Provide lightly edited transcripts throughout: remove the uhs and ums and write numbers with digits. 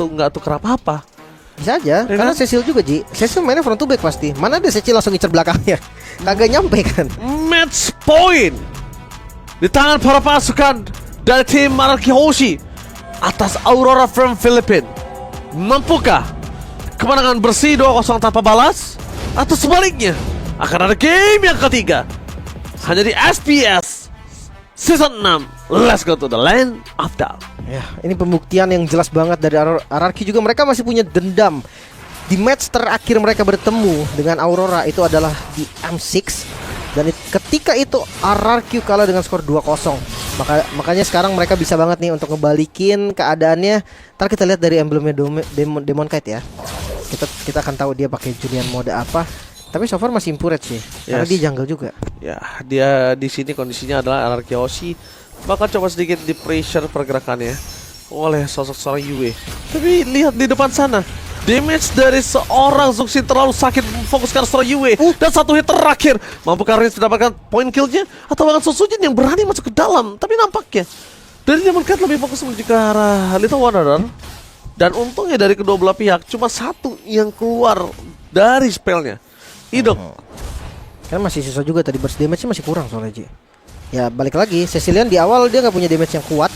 nggak tuker apa-apa. Bisa aja, Ya karena kan? Cecil juga Ji. Cecil mainnya front to back pasti. Mana ada Cecil langsung ngincer belakangnya. Kagak nyampe kan. Match point di tangan para pasukan dari tim Meraki Hoshi atas Aurora from Philippines. Mampukah kemenangan bersih 2-0 tanpa balas? Atau sebaliknya akan ada game yang ketiga hanya di SPS Season 6. Let's go to the land of doubt. Ya, ini pembuktian yang jelas banget dari RRQ juga. Mereka masih punya dendam. Di match terakhir mereka bertemu dengan Aurora itu adalah di M6. Dan ketika itu RRQ kalah dengan skor 2-0. Makanya sekarang mereka bisa banget nih untuk ngebalikin keadaannya. Ntar kita lihat dari emblemnya Demon Kite ya. Kita akan tahu dia pakai Julian mode apa. Tapi so far masih impuret sih. Karena dia jungle juga. Ya, dia di sini kondisinya adalah RRQ Hoshi bakal coba sedikit di pressure pergerakannya oleh sosok seorang Yue. Tapi lihat di depan sana, damage dari seorang Zuxin terlalu sakit memfokuskan seorang Yue. Dan satu hit terakhir, mampukah Rins mendapatkan point killnya? Atau bahkan Sosujin yang berani masuk ke dalam? Tapi nampaknya dari Demon Cat lebih fokus menuju ke arah Little Wanderer. Dan untungnya dari kedua belah pihak cuma satu yang keluar dari spellnya, Idok. Kan masih sisa juga tadi, burst damage-nya masih kurang soalnya Ji. Ya balik lagi, Cecilian di awal dia nggak punya damage yang kuat.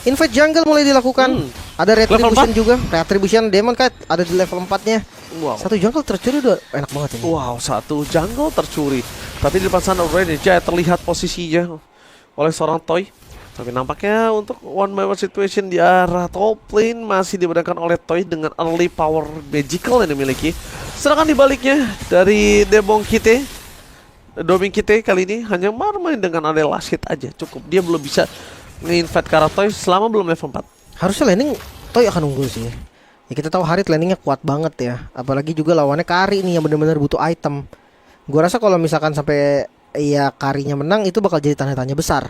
Invade jungle mulai dilakukan. Ada retribution juga. Retribution Demon Kite ada di level 4-nya. Wow. Satu jungle tercuri udah enak banget ini. Wow, satu jungle tercuri. Tapi di depan sana Renjai terlihat posisinya oleh seorang Toy. Tapi nampaknya untuk one by one situation di arah top lane masih dimenangkan oleh Toy dengan early power magical yang dimiliki. Sedangkan di baliknya dari Doming Kite kali ini hanya bermain dengan area last hit aja. Cukup, dia belum bisa nge-invade ke arah Toy selama belum level 4. Harusnya laning Toy akan unggul sih. Ya kita tahu Harit landingnya kuat banget ya. Apalagi juga lawannya Kari nih yang benar-benar butuh item. Gua rasa kalau misalkan sampai ya Karinya menang itu bakal jadi tanda tanya besar.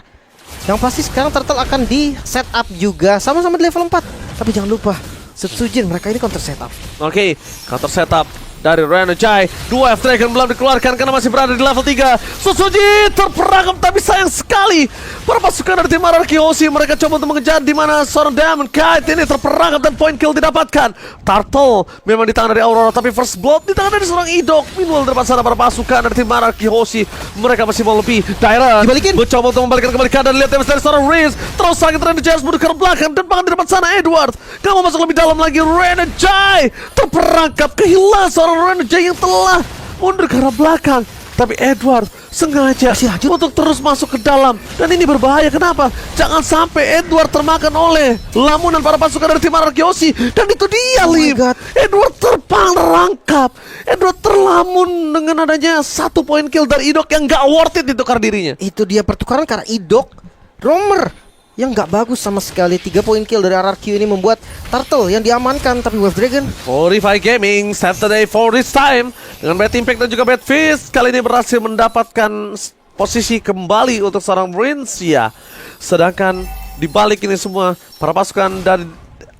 Yang pasti sekarang Turtle akan di setup juga sama-sama di level 4. Tapi jangan lupa Setsujin mereka ini counter setup. Oke, counter setup dari Renjai. Dua F-Dragon belum dikeluarkan karena masih berada di level 3. Susuji terperangkap tapi sayang sekali. Para pasukan dari tim RRQ Hoshi mereka coba untuk mengejar di mana seorang Demon Kite ini terperangkap dan point kill didapatkan. Turtle memang di tangan dari Aurora tapi first blood di tangan dari seorang Idok. Meanwhile di depan sana para pasukan dari tim RRQ Hoshi mereka masih mau lebih. Dairon Dibalikin. mencoba untuk membalikkan kembali keadaan. Lihat damage dari seorang Riz. Terus sakit Renjai harus mundur ke belakang dan bahkan di depan sana Edward gak mau masuk lebih dalam lagi. Renjai terperangkap, kehilangan seorang Renjai yang telah mundur ke arah belakang. Tapi Edward sengaja untuk terus masuk ke dalam. Dan ini berbahaya, kenapa? Jangan sampai Edward termakan oleh lamunan para pasukan dari tim RRQ Hoshi. Dan itu dia, Lim. Edward terperangkap. Edward terlamun dengan adanya satu poin kill dari Idok yang gak worth it ditukar dirinya. Itu dia pertukaran karena Idok Romer yang nggak bagus sama sekali. 3 poin kill dari RRQ ini membuat Turtle yang diamankan. Tapi Wave Dragon 45 Gaming save the day for this time dengan Bad Impact dan juga Bad Fist kali ini berhasil mendapatkan posisi kembali untuk seorang Rincia. Sedangkan di balik ini semua para pasukan dari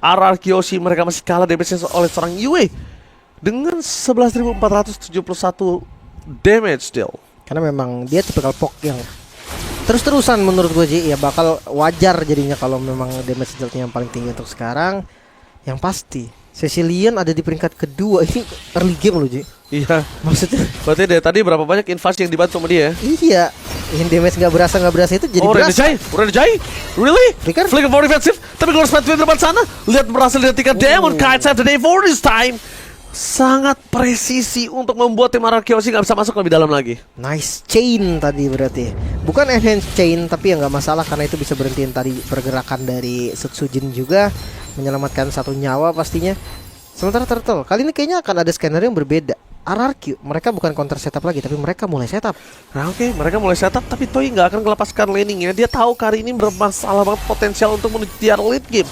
RRQ Hoshi mereka masih kalah damage oleh seorang Yue dengan 11.471 damage still. karena memang dia tipikal pok yang terus-terusan menurut gue Ji. Ya bakal wajar jadinya kalau memang damage dealnya yang paling tinggi untuk sekarang. Yang pasti Cecilian ada di peringkat kedua. Ini early game loh Ji. Iya, Maksudnya berarti dari tadi berapa banyak invasi yang dibantu sama dia? iya, yang damage nggak berasa itu jadi berasa. Renjai, really? Flicker? Flicker for defensive, tapi Glorious Path di depan sana. Lihat berhasil dihentikan Demon Kite save the day for this time. Sangat presisi untuk membuat tim RRQ Hoshi nggak bisa masuk lebih dalam lagi. Nice chain tadi berarti. Bukan enhance chain tapi ya nggak masalah karena itu bisa berhentiin tadi pergerakan dari Setsujin juga, menyelamatkan satu nyawa pastinya. Sementara Turtle kali ini kayaknya akan ada skenario yang berbeda. RRQ mereka bukan counter setup lagi tapi mereka mulai setup. Nah oke, mereka mulai setup tapi Toy nggak akan melepaskan laningnya. Dia tahu kali ini bermasalah banget potensial untuk menuju di late game.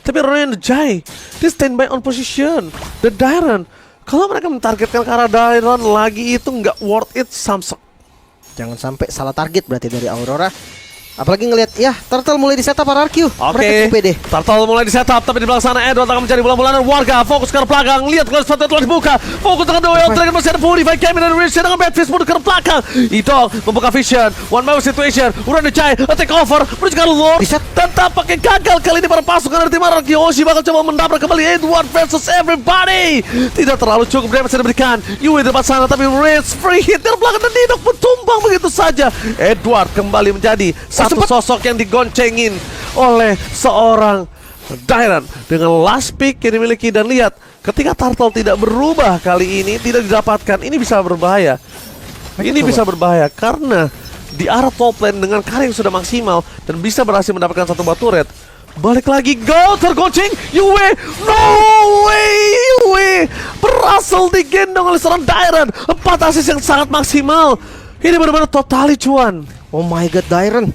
Tapi Renjai dia standby on position. Dan Dairon, kalau mereka mentargetkan ke arah Dairon lagi itu nggak worth it Samsung. Jangan sampai salah target berarti dari Aurora. Apalagi ngelihat ya Turtle mulai di setup RRQ. Mereka Oke, cukup pede. Turtle mulai di setup, tapi di belakang sana Edward akan mencari bulan-bulanan warga. Fokus ke arah belakang, lihat kalau sesuatu telah dibuka. Fokus dengan Doyle, Dragon masih ada Purify, Kevin dan Rich dengan Badfish mundur ke arah belakang. Idol membuka vision, one man situation. Urana Jai, take over, menuju ke arah Lord. Dan tampaknya gagal kali ini para pasukan dari tim RRQ. Oshi bakal coba mendabrak kembali Edward versus everybody. Tidak terlalu cukup damage yang diberikan. Yui di depan sana, tapi Rich free hit dari belakang dan Didok bertumbang begitu saja. Edward kembali menjadi satu sosok yang digoncengin oleh seorang Dairon dengan last pick yang dimiliki. Dan lihat, ketika Turtle tidak berubah kali ini, tidak didapatkan, ini bisa berbahaya. Ini bisa berbahaya karena di arah top lane dengan karya yang sudah maksimal dan bisa berhasil mendapatkan satu buah turret. Balik lagi, go, tergonceng, Yue, no way, Yue berhasil digendong oleh seorang Dairon. 4 assist yang sangat maksimal. Ini benar-benar totali cuan. Oh my god, Dairon.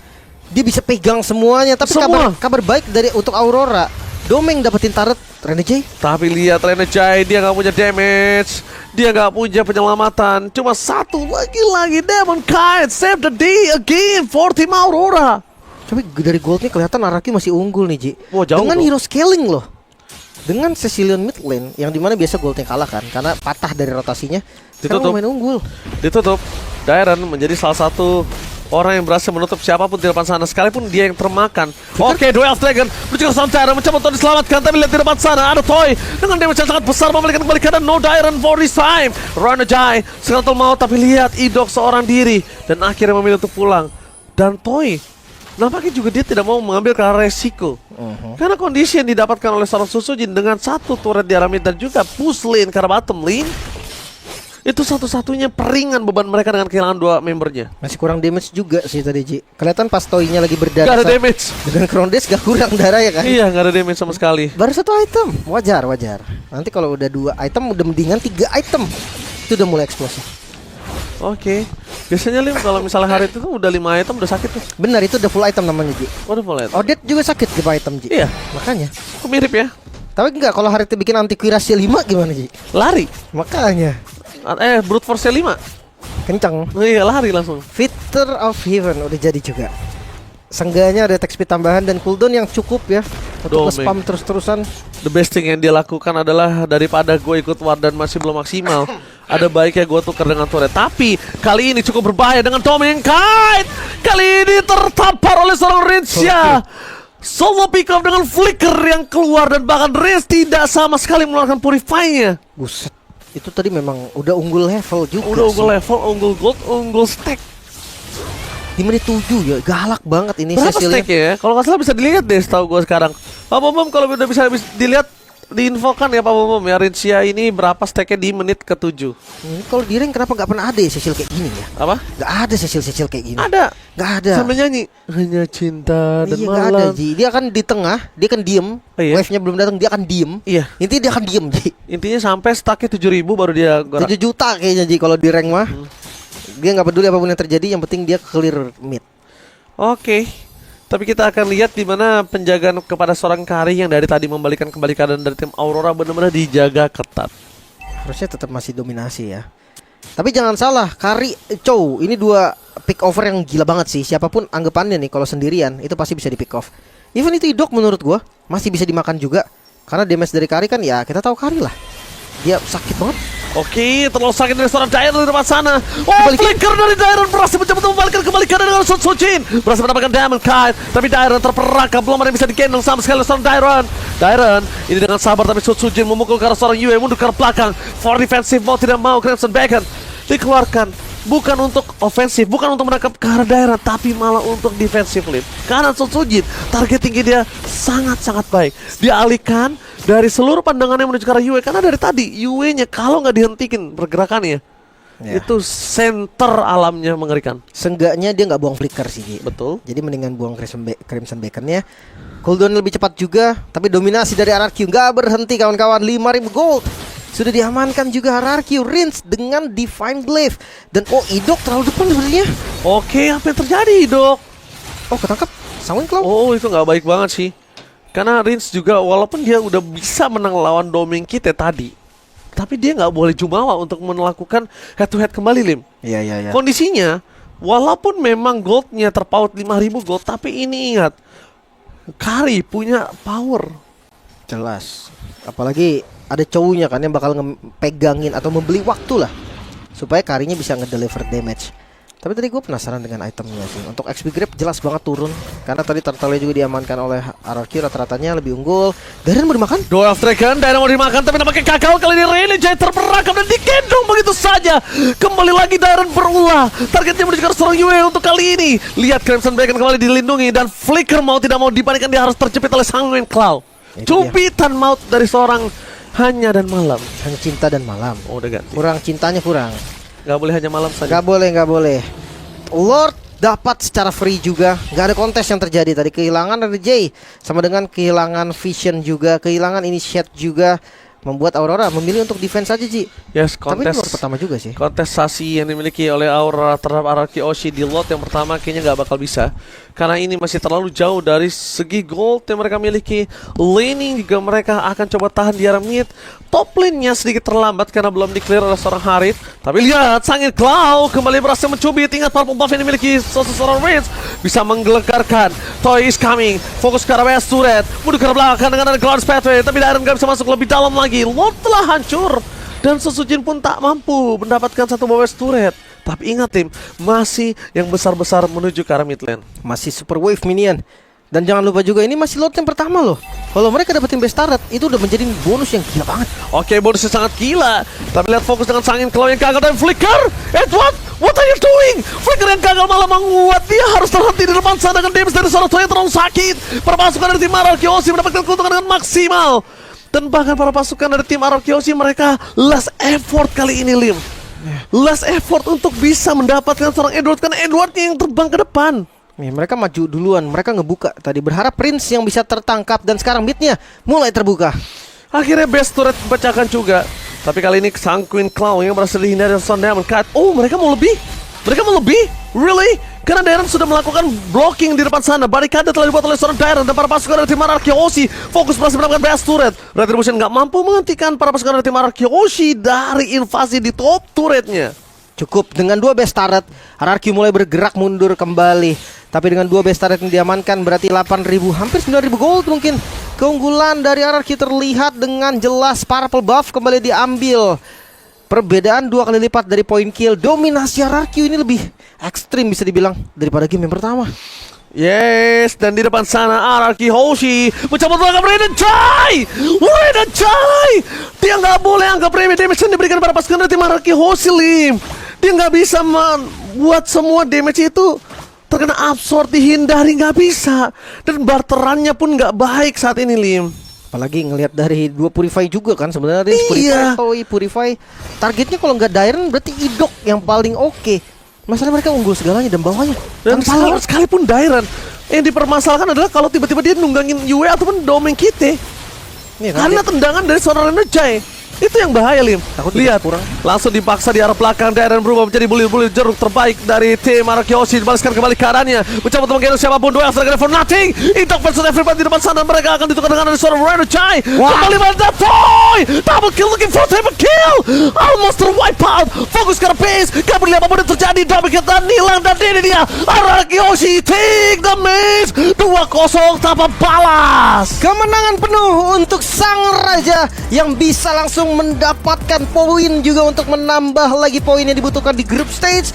Dia bisa pegang semuanya. Tapi kabar baik dari untuk Aurora. Domeng dapetin turret Renegade. Tapi lihat Renegade, dia nggak punya damage, dia nggak punya penyelamatan. Cuma satu lagi Demon Kite save the day again for tim Aurora. Tapi dari goldnya kelihatan Araki masih unggul nih, Ji. Wah, jauh dengan loh. hero scaling loh. Dengan Cecilion mid lane yang dimana biasa goldnya kalah kan karena patah dari rotasinya. Sekarang lumayan unggul. Ditutup. Dairon menjadi salah satu orang yang berhasil menutup siapapun di depan sana, sekalipun dia yang termakan. Oke, Duel Dragon mencegah Santana, mencoba untuk diselamatkan, tapi lihat di depan sana ada Toy dengan damage yang sangat besar memberikan kembali keadaan. No Dairon for this time. Renegade sekarang mau, tapi lihat Idok seorang diri dan akhirnya memilih untuk pulang. Dan Toy nampaknya juga dia tidak mau mengambil resiko. Karena kondisi yang didapatkan oleh seorang Susujin dengan satu turret di arah mid dan juga push lane ke arah bottom lane, itu satu-satunya peringan beban mereka dengan kehilangan 2 membernya. Masih kurang damage juga sih tadi, Ji. Kelihatan pas Toy-nya lagi berdarah. Gak ada damage. Dengan Krondes gak kurang darah ya kan? Iya, gak ada damage sama sekali. Baru 1 item. Wajar. Nanti kalau udah 2 item udah mendingan 3 item. Itu udah mulai eksplosif. Oke. Biasanya Lim kalau misalnya hari itu tuh udah 5 item udah sakit tuh. Benar, itu udah full item namanya, Ji. Udah full item. Odet juga sakit 5 item, Ji. Iya. Makanya. Kok mirip ya? Tapi enggak, kalau hari itu bikin anti Rahasia 5 gimana, Ji? Lari. Makanya. Brute Force 5. Kencang. Iya, lari langsung. Fitter of Heaven udah jadi juga. Seenggaknya ada attack speed tambahan dan cooldown yang cukup ya untuk nge-spam terus-terusan. The best thing yang dia lakukan adalah daripada gue ikut war dan masih belum maksimal, ada baiknya gue tukar dengan turret. Tapi kali ini cukup berbahaya dengan Doming Kite. Kali ini tertampar oleh seorang Rinsya. Solo pick up dengan flicker yang keluar dan bahkan Riz tidak sama sekali mengeluarkan purify-nya. Buset. Itu tadi memang udah unggul level juga. Udah unggul level, unggul gold, unggul stack. Di menit 7 ya, galak banget ini. Berapa stack ya? Kalau nggak salah bisa dilihat deh setahu gue sekarang. Pak Bom, kalau udah bisa dilihat, diinfokan ya Pak Bom ya, Rincia ini berapa stacknya di menit ke-7. Kalau di rank kenapa nggak pernah ada ya Cecil kayak gini ya? Apa? Nggak ada Cecil kayak gini. Ada. Nggak ada. Sambil nyanyi hanya cinta dan iya, malam. nggak ada, Ji. Dia kan di tengah, dia kan diem. Oh, iya? Wave-nya belum datang, dia akan diem. Iya. Intinya dia akan diem, Ji. Intinya sampai stacknya 7.000 baru dia 7 juta kayaknya, Ji, kalau di rank mah. Dia nggak peduli apapun yang terjadi, yang penting dia clear mid. Oke. Tapi kita akan lihat di mana penjagaan kepada seorang Kari yang dari tadi membalikan kembali keadaan dari tim Aurora benar-benar dijaga ketat. Harusnya tetap masih dominasi ya. Tapi jangan salah, Kari Chow ini 2 pick over yang gila banget sih. Siapapun anggapannya nih kalau sendirian itu pasti bisa di pick off. Even itu Idok menurut gua masih bisa dimakan juga. Karena damage dari Kari kan ya kita tahu Kari lah. Dia sakit banget. Oke, terlalu sakit dari seorang Dairon di depan sana. Oh, flicker dari Dairon berhasil mencoba untuk membalikkan kembali keadaan dengan Sujin. Berhasil mendapatkan Diamond Kite, tapi Dairon terperangkap, belum ada yang bisa digendong sama sekali seorang Dairon ini dengan sabar, tapi Sujin memukul ke arah seorang Yue, mundur ke arah belakang. For defensive, mau tidak mau Crimson Bacon dikeluarkan. Bukan untuk ofensif, bukan untuk menangkap ke arah Dairon, tapi malah untuk defensive lead. Karena Sujin, target tinggi dia sangat-sangat baik. Dialihkan dari seluruh pandangannya menuju ke arah Yue. Karena dari tadi Yue-nya kalau nggak dihentikan pergerakannya, itu center alamnya mengerikan. Seenggaknya dia nggak buang flicker sih, Ji. Betul. Jadi mendingan buang Crimson Bacon-nya. Cooldown lebih cepat juga. Tapi dominasi dari RRQ nggak berhenti kawan-kawan. 5.000 gold sudah diamankan juga RRQ. Rinse dengan Divine Glaive. Dan Idok terlalu depan sebenarnya. Oke, apa yang terjadi, Dok? Oh, ketangkap Sawing Claw. Oh, itu nggak baik banget sih. Karena Rinse juga walaupun dia udah bisa menang lawan Doming kita tadi, tapi dia nggak boleh jumawa untuk melakukan head to head kembali, Lim. Iya. Kondisinya Walaupun memang goldnya terpaut 5.000 gold, tapi ini ingat, Kari punya power. Jelas. Apalagi ada cowoknya kan yang bakal pegangin atau membeli waktu lah supaya Karinya bisa ngedeliver damage. Tapi tadi gue penasaran dengan itemnya sih. Untuk XP grab jelas banget turun, karena tadi turtle juga diamankan oleh RRQ, rata-ratanya lebih unggul. Darren mau dimakan? Duel of Dragon, Darren mau dimakan tapi nampaknya gagal. Kali ini Renegade terperangkap dan digendong begitu saja. Kembali lagi Darren berulah. Targetnya menuju ke seorang Yue untuk kali ini. Lihat Crimson Dragon kembali dilindungi, dan Flicker mau tidak mau dipanikkan, dia harus terjepit oleh Sanguine Claw. Cubitan maut dari seorang Hanya dan Malam. Hanya Cinta dan Malam. Oh, udah ganti. Kurang cintanya kurang. Gak boleh hanya malam saja. Gak boleh. Lord dapat secara free juga. Gak ada kontes yang terjadi tadi. Kehilangan RJ sama dengan kehilangan Vision juga, kehilangan Initiate juga, membuat Aurora memilih untuk defense saja, Ji. Yes, Tapi ini kontes Lord pertama juga sih. kontestasi yang dimiliki oleh Aurora terhadap RRQ Oshi di lot yang pertama kayaknya nggak bakal bisa, karena ini masih terlalu jauh dari segi gold yang mereka miliki. Laning juga mereka akan coba tahan di arah mid. Top lane-nya sedikit terlambat karena belum di-clear oleh seorang Harit. Tapi lihat, Sanguine Claw kembali berhasil mencubit. Ingat purple buff yang dimiliki seorang Reigns bisa menggelegarkan. Toy is coming, fokus ke arah base turret, mundur ke arah belakang dengan ada Cloud's Pathway, tapi Darren gak bisa masuk lebih dalam lagi. Lord telah hancur, dan Sesujin pun tak mampu mendapatkan satu base turret. Tapi ingat tim, masih yang besar-besar menuju ke arah mid lane. Masih super wave minion. Dan jangan lupa juga ini masih Lord yang pertama loh. Kalau mereka dapetin best turret, itu udah menjadi bonus yang gila banget. Oke, bonusnya sangat gila. Tapi lihat fokus dengan Sanguine Claw yang gagal dan Flicker. Edward, what are you doing? Flicker yang gagal malah menguat. Dia harus terhenti di depan sana dengan damage dari seorang yang terlalu sakit. Perpasukan dari tim RRQ Oshi mendapatkan keuntungan dengan maksimal. Dan bahkan para pasukan dari tim RRQ Oshi mereka last effort kali ini, Lim. Last effort untuk bisa mendapatkan seorang Edward, karena Edwardnya yang terbang ke depan. Nih, mereka maju duluan, mereka ngebuka tadi, berharap Prince yang bisa tertangkap, dan sekarang midnya mulai terbuka. Akhirnya best turret pecahkan juga. Tapi kali ini Sanguine Claw yang berhasil dihindari dari Son Diamond Cut. Oh, mereka mau lebih? Mereka mau lebih? Really? Karena Darren sudah melakukan blocking di depan sana. Barikade telah dibuat oleh seorang Darren, dan para pasukan dari tim RRQ Oshi fokus berhasil mendapatkan best turret. Retribution nggak mampu menghentikan para pasukan dari tim RRQ Oshi dari invasi di top turretnya. Cukup dengan 2 best turret, RRQ mulai bergerak mundur kembali. Tapi dengan 2 best turret yang diamankan, berarti 8.000, hampir 9.000 gold mungkin. Keunggulan dari RRQ terlihat dengan jelas. Purple buff kembali diambil. Perbedaan 2 kali lipat dari point kill. Dominasi RRQ ini lebih ekstrim bisa dibilang daripada game yang pertama. Yes, dan di depan sana RRQ Oshi mencoba menangkap Renegade. Dia nggak boleh anggap remeh damage yang diberikan pada pasukan dari tim RRQ Oshi, Lim. Dia nggak bisa membuat semua damage itu terkena absorb, dihindari, nggak bisa. Dan barterannya pun nggak baik saat ini, Lim. Apalagi ngelihat dari 2 Purify juga kan sebenarnya. Iya. Purify targetnya kalau nggak Darren berarti Idok yang paling oke. Masalah mereka unggul segalanya dan bawahnya. Dan sekalipun Darren, yang dipermasalahkan adalah kalau tiba-tiba dia nunggangin Yue ataupun domeng kita. Karena tendangan dari seorang Renegade. Itu yang bahaya, Lim. Lihat, langsung dipaksa di arah belakang. Darren berubah menjadi bulir-bulir jeruk terbaik dari tim RRQ Oshi. Dibalaskan kembali keadaannya, mencoba untuk menggendong siapapun. Duel for nothing. Indok versus everybody di depan sana. Mereka akan ditukar dengan seorang Renegade. Kembali pada Toy. Double kill, looking for triple kill. Almost terwipe out. Fokus ke arah base. Gak peduli apapun yang terjadi. Double kill dan hilang. Dan ini dia RRQ Oshi take the match 2-0 tanpa balas. Kemenangan penuh untuk sang raja yang bisa langsung mendapatkan poin juga untuk menambah lagi poin yang dibutuhkan di group stage.